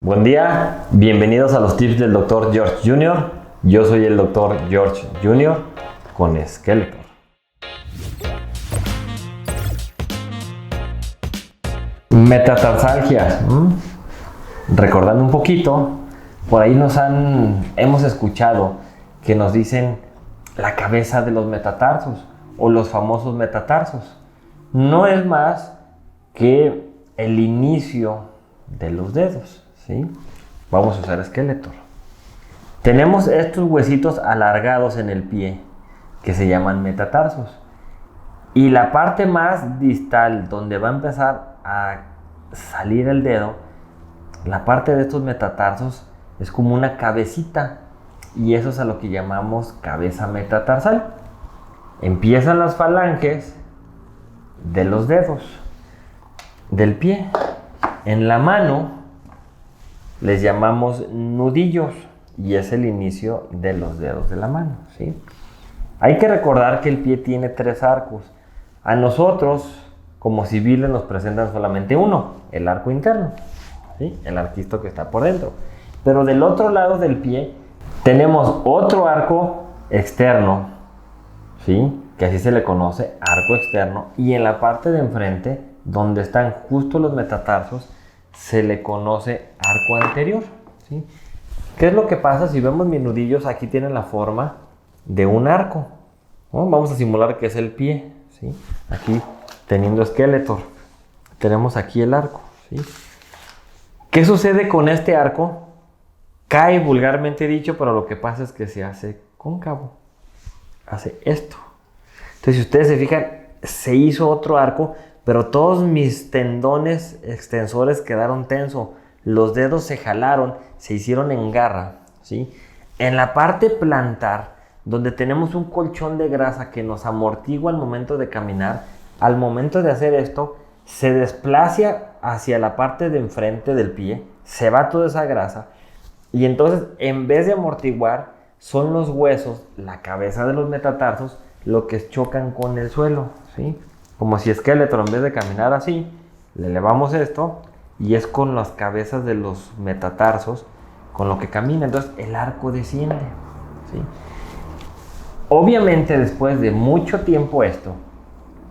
Buen día, bienvenidos a los tips del Dr. George Jr. Yo soy el Dr. George Jr. con Skeletor. Metatarsalgia. Recordando un poquito, por ahí hemos escuchado que nos dicen la cabeza de los metatarsos o los famosos metatarsos. No es más que el inicio de los dedos, ¿sí? Vamos a usar Skeletor. Tenemos estos huesitos alargados en el pie que se llaman metatarsos. Y la parte más distal, donde va a empezar a salir el dedo, la parte de estos metatarsos es como una cabecita. Y eso es a lo que llamamos cabeza metatarsal. Empiezan las falanges de los dedos del pie. En la mano les llamamos nudillos y es el inicio de los dedos de la mano, ¿sí? Hay que recordar que el pie tiene 3 arcos. A nosotros, como civiles, nos presentan solamente uno, el arco interno, ¿sí? El arquito que está por dentro. Pero del otro lado del pie tenemos otro arco externo, ¿sí? Que así se le conoce, arco externo. Y en la parte de enfrente, donde están justo los metatarsos, se le conoce arco anterior, ¿sí? ¿Qué es lo que pasa? Si vemos mis nudillos, aquí tienen la forma de un arco, ¿no? Vamos a simular que es el pie, ¿sí? Aquí, teniendo Skeletor, tenemos aquí el arco, ¿sí? ¿Qué sucede con este arco? Cae, vulgarmente dicho, pero lo que pasa es que se hace cóncavo. Hace esto. Entonces, si ustedes se fijan, se hizo otro arco, pero todos mis tendones extensores quedaron tensos. Los dedos se jalaron, se hicieron en garra, ¿sí? En la parte plantar, donde tenemos un colchón de grasa que nos amortigua al momento de caminar, al momento de hacer esto, se desplaza hacia la parte de enfrente del pie, se va toda esa grasa, y entonces, en vez de amortiguar, son los huesos, la cabeza de los metatarsos, lo que chocan con el suelo, ¿sí? Como si Skeletor, en vez de caminar así, le elevamos esto, y es con las cabezas de los metatarsos con lo que camina. Entonces el arco desciende, ¿sí? Obviamente después de mucho tiempo esto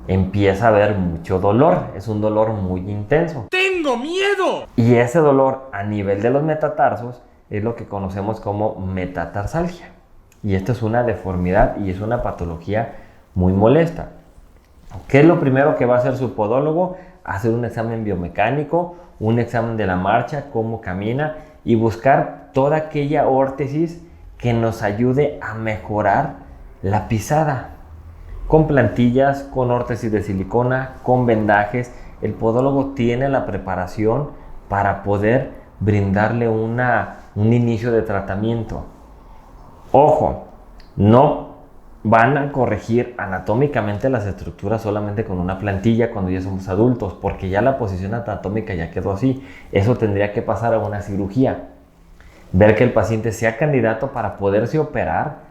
empieza a haber mucho dolor. Es un dolor muy intenso. ¡Tengo miedo! Y ese dolor a nivel de los metatarsos es lo que conocemos como metatarsalgia. Y esto es una deformidad y es una patología muy molesta. ¿Qué es lo primero que va a hacer su podólogo? Hacer un examen biomecánico, un examen de la marcha, cómo camina y buscar toda aquella órtesis que nos ayude a mejorar la pisada. Con plantillas, con órtesis de silicona, con vendajes, el podólogo tiene la preparación para poder brindarle un inicio de tratamiento. Ojo, no van a corregir anatómicamente las estructuras solamente con una plantilla cuando ya somos adultos, porque ya la posición anatómica ya quedó así. Eso tendría que pasar a una cirugía. Ver que el paciente sea candidato para poderse operar,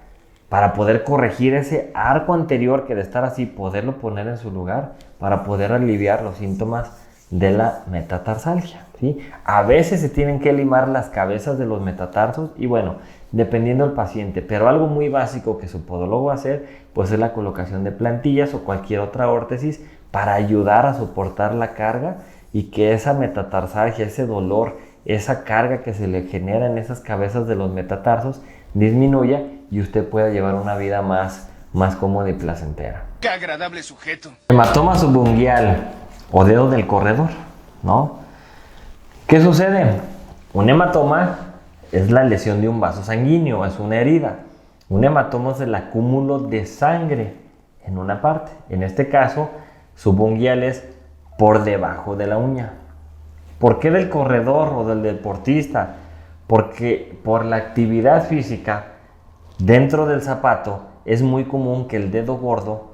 para poder corregir ese arco anterior que de estar así, poderlo poner en su lugar, para poder aliviar los síntomas de la metatarsalgia, ¿sí? A veces se tienen que limar las cabezas de los metatarsos y bueno, dependiendo del paciente, pero algo muy básico que su podólogo va a hacer, pues es la colocación de plantillas o cualquier otra órtesis para ayudar a soportar la carga y que esa metatarsalgia, ese dolor, esa carga que se le genera en esas cabezas de los metatarsos disminuya y usted pueda llevar una vida más cómoda y placentera. ¡Qué agradable sujeto! Hematoma subungual o dedo del corredor, ¿no? ¿Qué sucede? Un hematoma es la lesión de un vaso sanguíneo, es una herida. Un hematoma es el acúmulo de sangre en una parte. En este caso, subungual es por debajo de la uña. ¿Por qué del corredor o del deportista? Porque por la actividad física dentro del zapato es muy común que el dedo gordo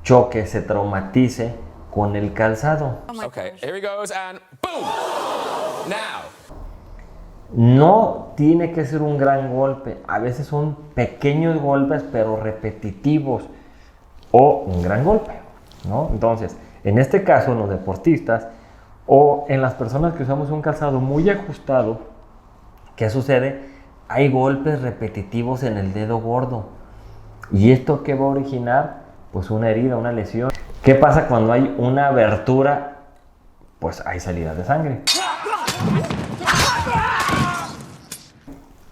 choque, se traumatice con el calzado. Okay, here he goes and boom! Now. No tiene que ser un gran golpe, a veces son pequeños golpes pero repetitivos o un gran golpe, ¿no? Entonces, en este caso, en los deportistas, O en las personas que usamos un calzado muy ajustado, ¿qué sucede? Hay golpes repetitivos en el dedo gordo. ¿Y esto qué va a originar? Pues una herida, una lesión. ¿Qué pasa cuando hay una abertura? Pues hay salida de sangre.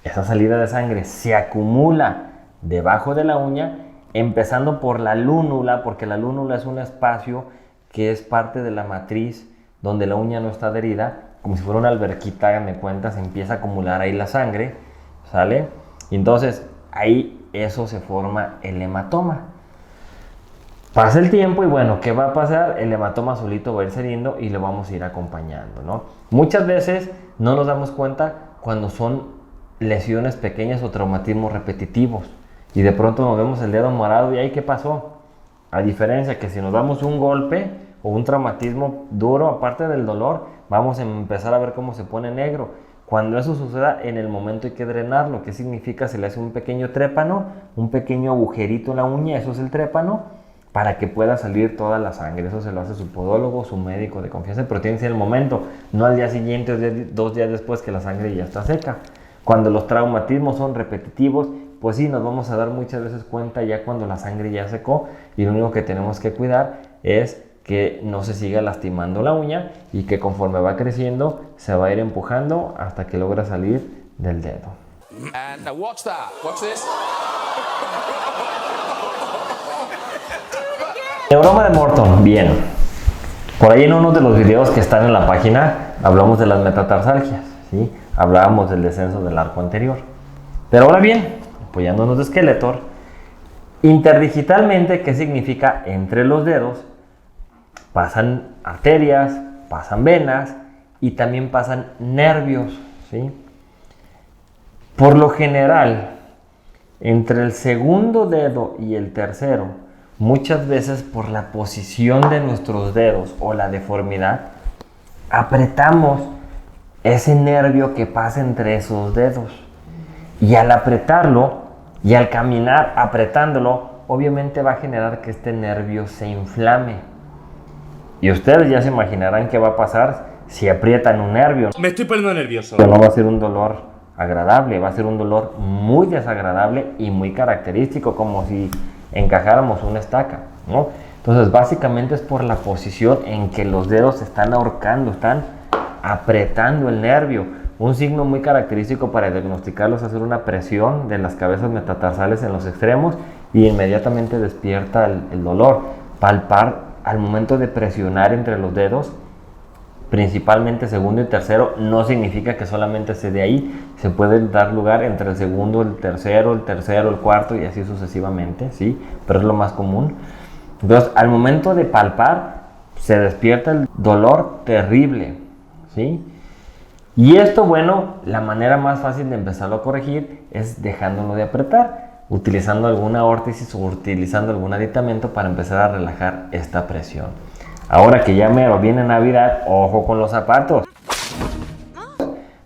Esa salida de sangre se acumula debajo de la uña, empezando por la lúnula, porque la lúnula es un espacio que es parte de la matriz donde la uña no está adherida, como si fuera una alberquita, háganme cuenta, se empieza a acumular ahí la sangre, ¿sale? Y entonces ahí eso se forma el hematoma. Pasa el tiempo y bueno, ¿qué va a pasar? El hematoma solito va a ir cediendo y lo vamos a ir acompañando, ¿no? Muchas veces no nos damos cuenta cuando son lesiones pequeñas o traumatismos repetitivos y de pronto nos vemos el dedo morado y ahí ¿qué pasó? A diferencia que si nos damos un golpe o un traumatismo duro, aparte del dolor, vamos a empezar a ver cómo se pone negro. Cuando eso suceda, en el momento hay que drenarlo. ¿Qué significa? Se le hace un pequeño trépano, un pequeño agujerito en la uña, eso es el trépano, para que pueda salir toda la sangre. Eso se lo hace su podólogo, su médico de confianza, pero tiene que ser el momento, no al día siguiente o 2 días después que la sangre ya está seca. Cuando los traumatismos son repetitivos, pues sí, nos vamos a dar muchas veces cuenta ya cuando la sangre ya secó y lo único que tenemos que cuidar es que no se siga lastimando la uña y que conforme va creciendo se va a ir empujando hasta que logra salir del dedo. And now watch that. Watch this. Neuroma de Morton, bien. Por ahí en uno de los videos que están en la página hablamos de las metatarsalgias, ¿sí? Hablábamos del descenso del arco anterior. Pero ahora bien, apoyándonos de Skeletor, interdigitalmente, ¿qué significa? Entre los dedos pasan arterias, pasan venas y también pasan nervios, ¿sí? Por lo general, entre el segundo dedo y el tercero, muchas veces por la posición de nuestros dedos o la deformidad, apretamos ese nervio que pasa entre esos dedos. Y al apretarlo y al caminar apretándolo, obviamente va a generar que este nervio se inflame. Y ustedes ya se imaginarán qué va a pasar si aprietan un nervio. Me estoy poniendo nervioso. No va a ser un dolor agradable, va a ser un dolor muy desagradable y muy característico, como si encajáramos una estaca, ¿no? Entonces, básicamente es por la posición en que los dedos están ahorcando, están apretando el nervio. Un signo muy característico para diagnosticarlos es hacer una presión de las cabezas metatarsales en los extremos y inmediatamente despierta el dolor. Palpar al momento de presionar entre los dedos, principalmente segundo y tercero, no significa que solamente se dé ahí, se puede dar lugar entre el segundo, el tercero, el cuarto y así sucesivamente, ¿sí? Pero es lo más común. Entonces, al momento de palpar, se despierta el dolor terrible, ¿sí? Y esto, bueno, la manera más fácil de empezarlo a corregir es dejándolo de apretar, utilizando alguna órtesis o utilizando algún aditamento para empezar a relajar esta presión. Ahora que ya mero viene Navidad, ojo con los zapatos.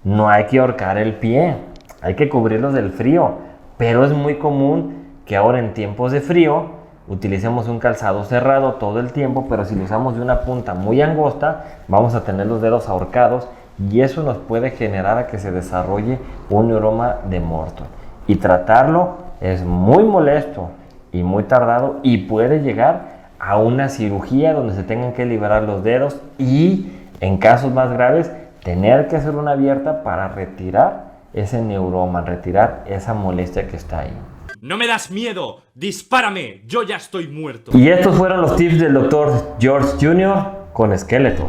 No hay que ahorcar el pie, hay que cubrirlos del frío, pero es muy común que ahora en tiempos de frío utilicemos un calzado cerrado todo el tiempo, pero si lo usamos de una punta muy angosta, vamos a tener los dedos ahorcados y eso nos puede generar a que se desarrolle un neuroma de Morton. Y tratarlo es muy molesto y muy tardado y puede llegar a una cirugía donde se tengan que liberar los dedos y en casos más graves tener que hacer una abierta para retirar ese neuroma, retirar esa molestia que está ahí. No me das miedo, dispárame, yo ya estoy muerto. Y estos fueron los tips del Dr. George Jr. con Skeletor.